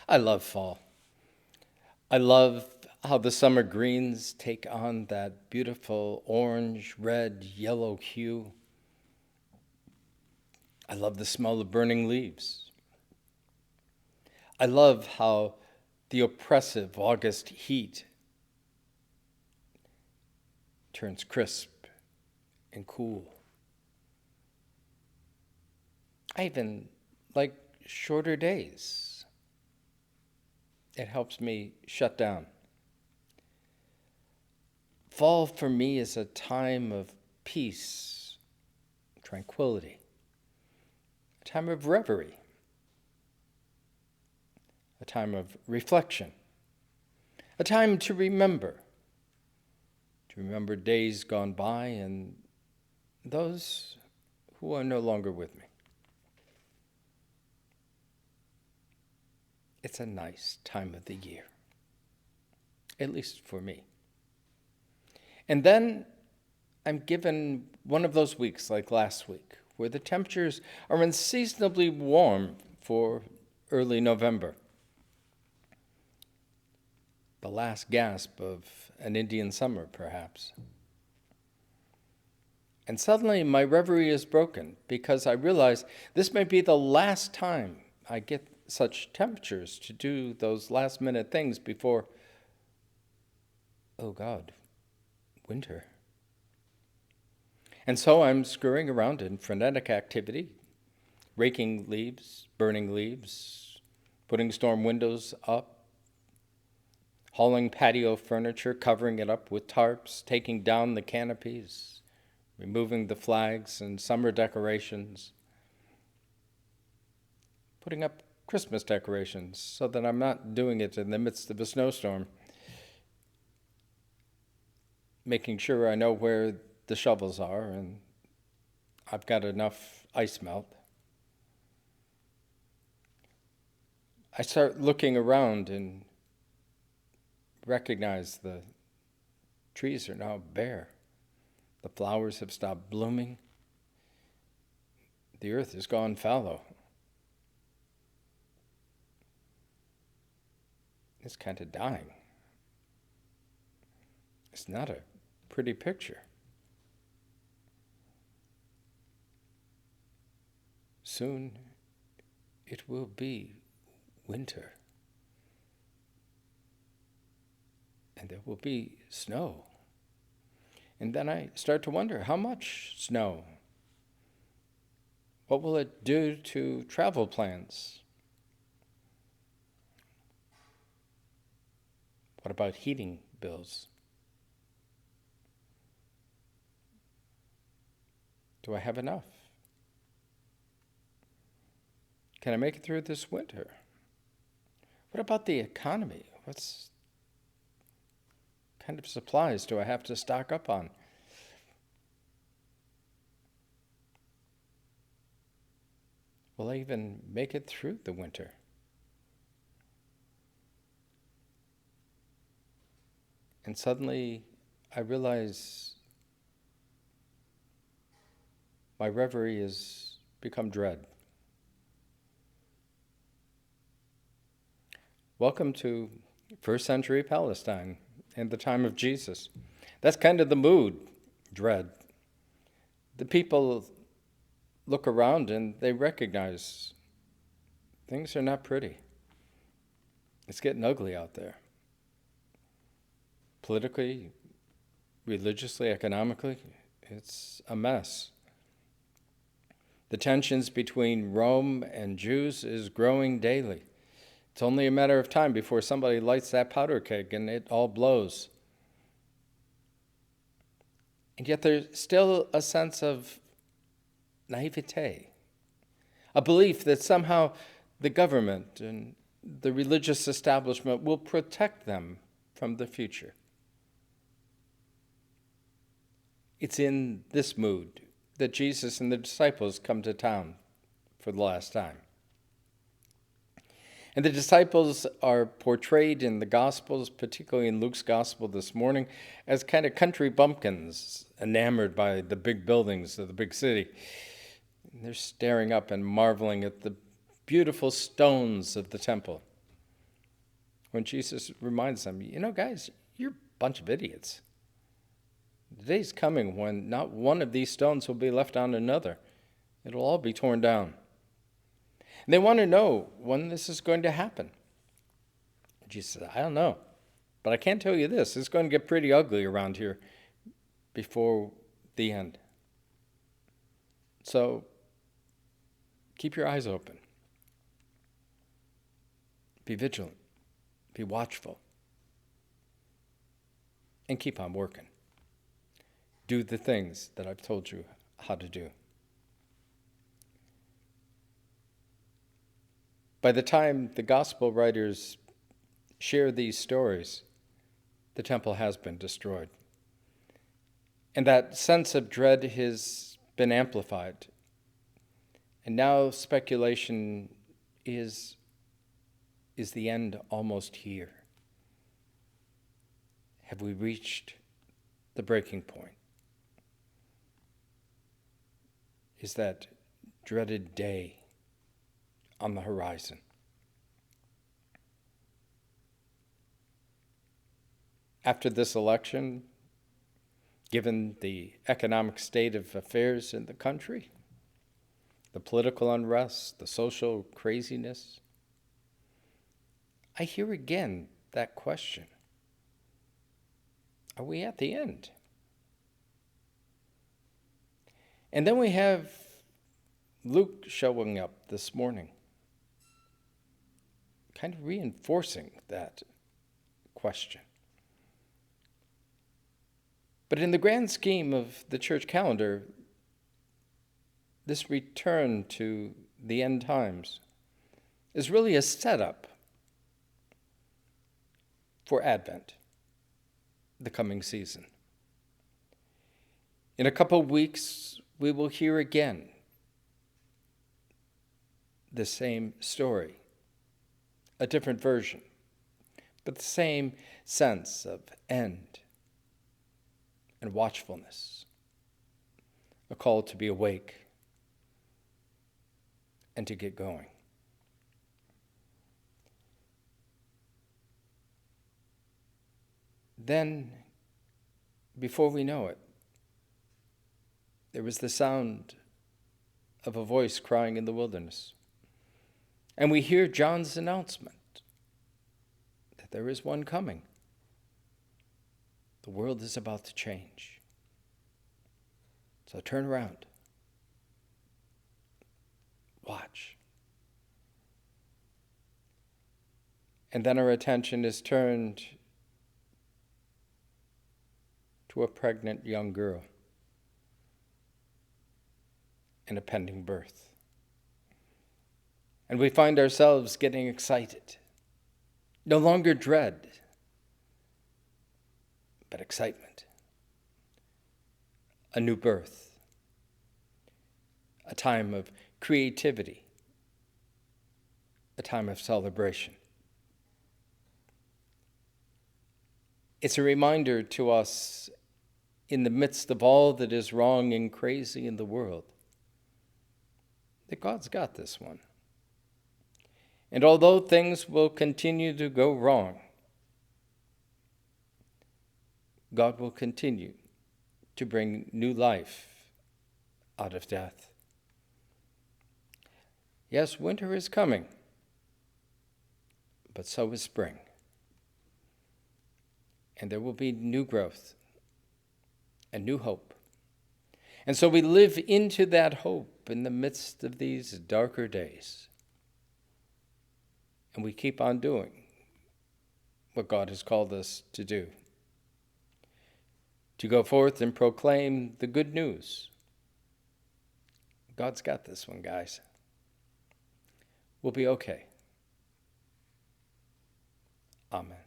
I love fall. I love how the summer greens take on that beautiful orange, red, yellow hue. I love the smell of burning leaves. I love how the oppressive August heat turns crisp and cool. I even like shorter days. It helps me shut down. Fall for me is a time of peace, tranquility, a time of reverie, a time of reflection, a time to remember days gone by and those who are no longer with me. It's a nice time of the year, at least for me. And then I'm given one of those weeks like last week where the temperatures are unseasonably warm for early November. The last gasp of an Indian summer, perhaps. And suddenly my reverie is broken because I realize this may be the last time I get such temperatures to do those last minute things before, oh God, winter. And so I'm scurrying around in frenetic activity, raking leaves, burning leaves, putting storm windows up, hauling patio furniture, covering it up with tarps, taking down the canopies, removing the flags and summer decorations, putting up Christmas decorations so that I'm not doing it in the midst of a snowstorm, making sure I know where the shovels are and I've got enough ice melt. I start looking around and recognize the trees are now bare. The flowers have stopped blooming. The earth has gone fallow. It's kind of dying. It's not a pretty picture. Soon it will be winter. And there will be snow. And then I start to wonder, how much snow? What will it do to travel plans? What about heating bills? Do I have enough? Can I make it through this winter? What about the economy? What kind of supplies do I have to stock up on? Will I even make it through the winter? And suddenly I realize my reverie has become dread. Welcome to first century Palestine and the time of Jesus. That's kind of the mood, dread. The people look around and they recognize things are not pretty. It's getting ugly out there. Politically, religiously, economically, it's a mess. The tensions between Rome and Jews is growing daily. It's only a matter of time before somebody lights that powder keg and it all blows. And yet there's still a sense of naivete, a belief that somehow the government and the religious establishment will protect them from the future. It's in this mood that Jesus and the disciples come to town for the last time. And the disciples are portrayed in the Gospels, particularly in Luke's Gospel this morning, as kind of country bumpkins, enamored by the big buildings of the big city. And they're staring up and marveling at the beautiful stones of the temple. when Jesus reminds them, guys, you're a bunch of idiots. The day's coming when not one of these stones will be left on another. It'll all be torn down. And they want to know when this is going to happen. Jesus said, I don't know. But I can tell you this, it's going to get pretty ugly around here before the end. So keep your eyes open. Be vigilant. Be watchful. And keep on working. Do the things that I've told you how to do. By the time the gospel writers share these stories, the temple has been destroyed. And that sense of dread has been amplified. And now speculation is the end almost here? Have we reached the breaking point? Is that dreaded day on the horizon? After this election, given the economic state of affairs in the country, the political unrest, the social craziness, I hear again that question. Are we at the end? And then we have Luke showing up this morning, kind of reinforcing that question. But in the grand scheme of the church calendar, this return to the end times is really a setup for Advent, the coming season. In a couple of weeks, we will hear again the same story, a different version, but the same sense of end and watchfulness, a call to be awake and to get going. Then, before we know it, there was the sound of a voice crying in the wilderness. And we hear John's announcement that there is one coming. The world is about to change. So turn around. Watch. And then our attention is turned to a pregnant young girl and a pending birth. And we find ourselves getting excited. No longer dread, but excitement. A new birth. A time of creativity. A time of celebration. It's a reminder to us in the midst of all that is wrong and crazy in the world that God's got this one. And although things will continue to go wrong, God will continue to bring new life out of death. Yes, winter is coming, but so is spring. And there will be new growth and new hope. And so we live into that hope in the midst of these darker days. And we keep on doing what God has called us to do. To go forth and proclaim the good news. God's got this one, guys. We'll be okay. Amen.